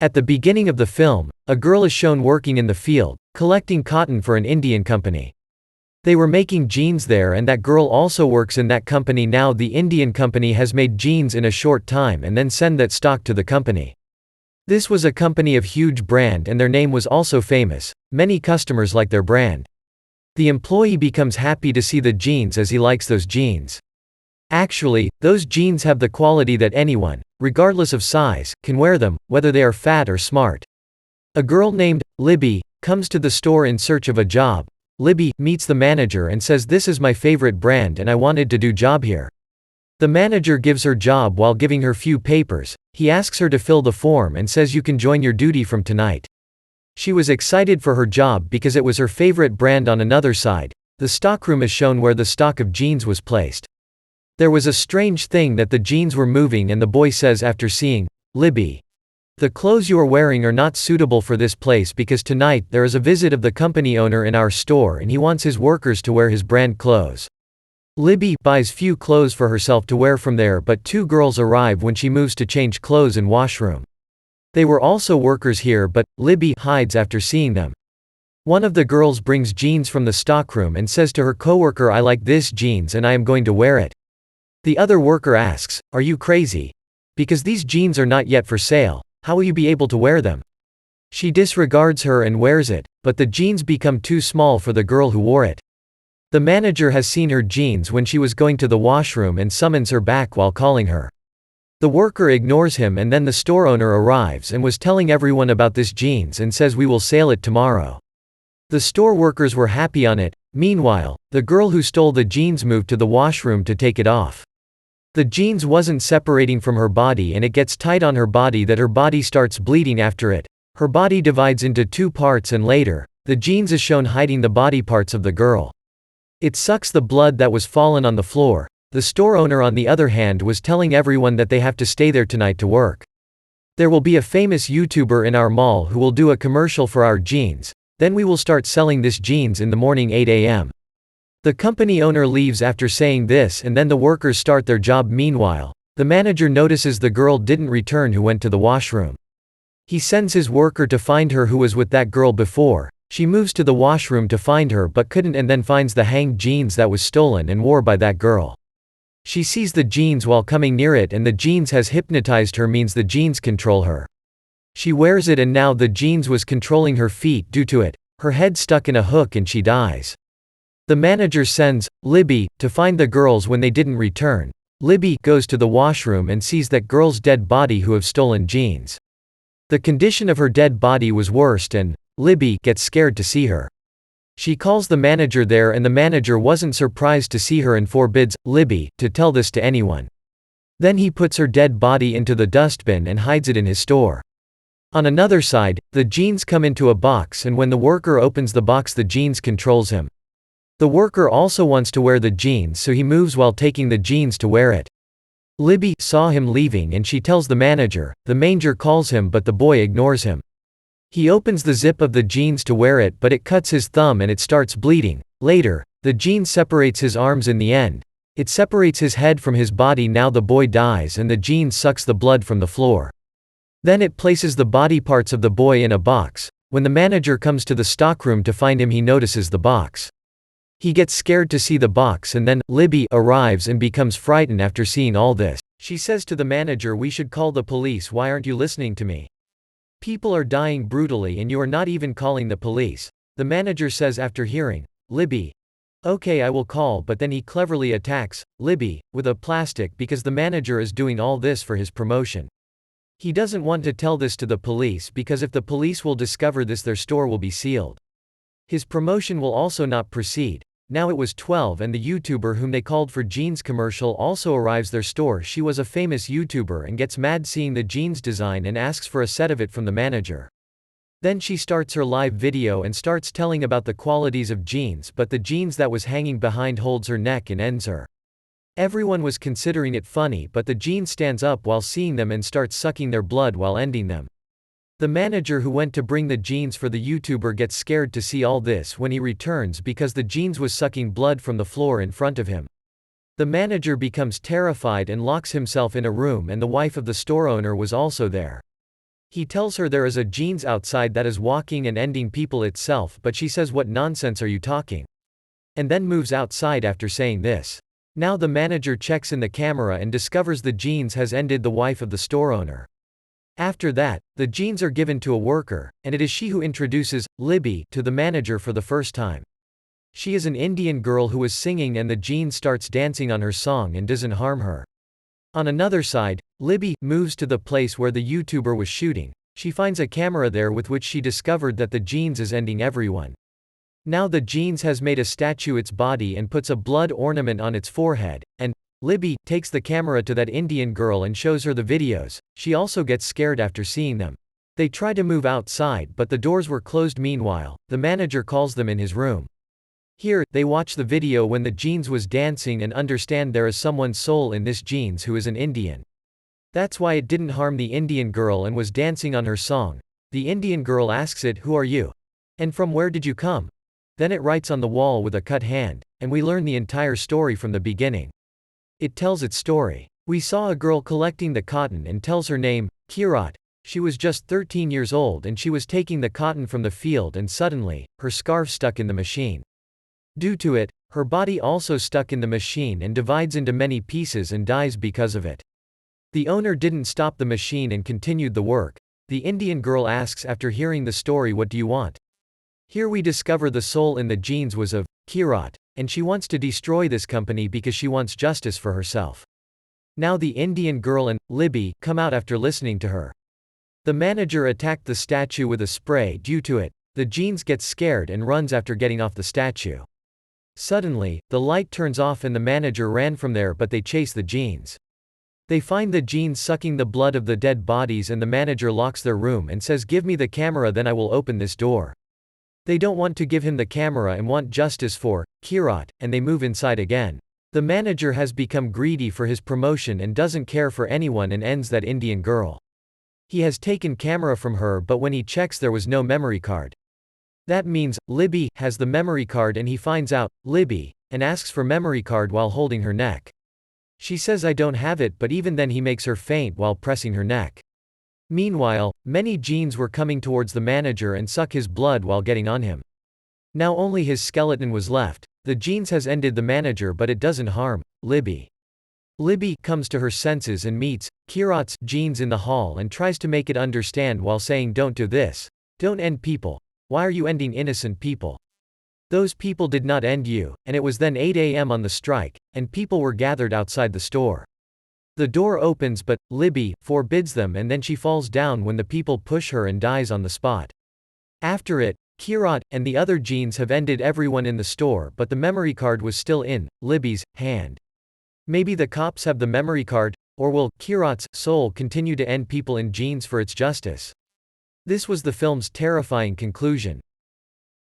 At the beginning of the film, a girl is shown working in the field, collecting cotton for an Indian company. They were making jeans there, and that girl also works in that company now. The Indian company has made jeans in a short time and then send that stock to the company. This was a company of huge brand and their name was also famous. Many customers like their brand. The employee becomes happy to see the jeans as he likes those jeans. Actually, those jeans have the quality that anyone, regardless of size, can wear them, whether they are fat or smart. A girl named Libby comes to the store in search of a job. Libby meets the manager and says, "This is my favorite brand and I wanted to do job here." The manager gives her job while giving her few papers. He asks her to fill the form and says, "You can join your duty from tonight." She was excited for her job because it was her favorite brand. On another side, the stockroom is shown where the stock of jeans was placed. There was a strange thing that the jeans were moving, and the boy says after seeing Libby, "The clothes you are wearing are not suitable for this place because tonight there is a visit of the company owner in our store and he wants his workers to wear his brand clothes." Libby buys few clothes for herself to wear from there, but two girls arrive when she moves to change clothes in washroom. They were also workers here, but Libby hides after seeing them. One of the girls brings jeans from the stockroom and says to her coworker, "I like this jeans and I am going to wear it." The other worker asks, "Are you crazy? Because these jeans are not yet for sale. How will you be able to wear them?" She disregards her and wears it, but the jeans become too small for the girl who wore it. The manager has seen her jeans when she was going to the washroom and summons her back while calling her. The worker ignores him, and then the store owner arrives and was telling everyone about this jeans and says, "We will sell it tomorrow." The store workers were happy on it. Meanwhile, the girl who stole the jeans moved to the washroom to take it off. The jeans wasn't separating from her body and it gets tight on her body that her body starts bleeding after it. Her body divides into two parts and later, the jeans is shown hiding the body parts of the girl. It sucks the blood that was fallen on the floor. The store owner, on the other hand, was telling everyone that they have to stay there tonight to work. "There will be a famous YouTuber in our mall who will do a commercial for our jeans. Then we will start selling this jeans in the morning 8 a.m. The company owner leaves after saying this, and then the workers start their job. Meanwhile, the manager notices the girl didn't return who went to the washroom. He sends his worker to find her who was with that girl before. She moves to the washroom to find her but couldn't, and then finds the hanged jeans that was stolen and wore by that girl. She sees the jeans while coming near it, and the jeans has hypnotized her, means the jeans control her. She wears it and now the jeans was controlling her feet due to it. Her head stuck in a hook and she dies. The manager sends Libby to find the girls when they didn't return. Libby goes to the washroom and sees that girl's dead body who have stolen jeans. The condition of her dead body was worse and Libby gets scared to see her. She calls the manager there, and the manager wasn't surprised to see her and forbids Libby to tell this to anyone. Then he puts her dead body into the dustbin and hides it in his store. On another side, the jeans come into a box, and when the worker opens the box, the jeans controls him. The worker also wants to wear the jeans, so he moves while taking the jeans to wear it. Libby saw him leaving and she tells the manager. The manager calls him, but the boy ignores him. He opens the zip of the jeans to wear it, but it cuts his thumb and it starts bleeding. Later, the jeans separates his arms. In the end, it separates his head from his body. Now the boy dies and the jeans sucks the blood from the floor. Then it places the body parts of the boy in a box. When the manager comes to the stockroom to find him, he notices the box. He gets scared to see the box, and then Libby arrives and becomes frightened after seeing all this. She says to the manager, "We should call the police. Why aren't you listening to me? People are dying brutally and you are not even calling the police." The manager says after hearing Libby, "Okay, I will call," but then he cleverly attacks Libby with a plastic because the manager is doing all this for his promotion. He doesn't want to tell this to the police because if the police will discover this, their store will be sealed. His promotion will also not proceed. Now it was 12 and the YouTuber whom they called for jeans commercial also arrives their store. She was a famous YouTuber and gets mad seeing the jeans design and asks for a set of it from the manager. Then she starts her live video and starts telling about the qualities of jeans, but the jeans that was hanging behind holds her neck and ends her. Everyone was considering it funny, but the jeans stands up while seeing them and starts sucking their blood while ending them. The manager who went to bring the jeans for the YouTuber gets scared to see all this when he returns because the jeans was sucking blood from the floor in front of him. The manager becomes terrified and locks himself in a room, and the wife of the store owner was also there. He tells her there is a jeans outside that is walking and ending people itself, but she says, "What nonsense are you talking?" And then moves outside after saying this. Now the manager checks in the camera and discovers the jeans has ended the wife of the store owner. After that, the jeans are given to a worker, and it is she who introduces Libby to the manager for the first time. She is an Indian girl who is singing and the jeans starts dancing on her song and doesn't harm her. On another side, Libby moves to the place where the YouTuber was shooting. She finds a camera there with which she discovered that the jeans is ending everyone. Now the jeans has made a statue its body and puts a blood ornament on its forehead, and Libby takes the camera to that Indian girl and shows her the videos. She also gets scared after seeing them. They try to move outside but the doors were closed. Meanwhile, the manager calls them in his room. Here, they watch the video when the jeans was dancing and understand there is someone's soul in this jeans who is an Indian. That's why it didn't harm the Indian girl and was dancing on her song. The Indian girl asks it, "Who are you? And from where did you come?" Then it writes on the wall with a cut hand, and we learn the entire story from the beginning. It tells its story. We saw a girl collecting the cotton and tells her name, Kirat. She was just 13 years old and she was taking the cotton from the field and suddenly, her scarf stuck in the machine. Due to it, her body also stuck in the machine and divides into many pieces and dies because of it. The owner didn't stop the machine and continued the work. The Indian girl asks after hearing the story, "What do you want?" Here we discover the soul in the jeans was of Kirat, and she wants to destroy this company because she wants justice for herself. Now the Indian girl and Libby come out after listening to her. The manager attacked the statue with a spray. Due to it, the jeans gets scared and runs after getting off the statue. Suddenly, the light turns off and the manager ran from there, but they chase the jeans. They find the jeans sucking the blood of the dead bodies and the manager locks their room and says, "Give me the camera, then I will open this door." They don't want to give him the camera and want justice for Kirat, and they move inside again. The manager has become greedy for his promotion and doesn't care for anyone and ends that Indian girl. He has taken camera from her, but when he checks there was no memory card. That means Libby has the memory card and he finds out Libby and asks for memory card while holding her neck. She says, "I don't have it," but even then he makes her faint while pressing her neck. Meanwhile, many jeans were coming towards the manager and suck his blood while getting on him. Now only his skeleton was left. The jeans has ended the manager but it doesn't harm Libby. Libby comes to her senses and meets Kirat's jeans in the hall and tries to make it understand while saying, "Don't do this. Don't end people. Why are you ending innocent people? Those people did not end you," and it was then 8 a.m. on the strike, and people were gathered outside the store. The door opens but Libby forbids them and then she falls down when the people push her and dies on the spot. After it, Kirat and the other jeans have ended everyone in the store but the memory card was still in Libby's hand. Maybe the cops have the memory card, or will Kirat's soul continue to end people in jeans for its justice? This was the film's terrifying conclusion.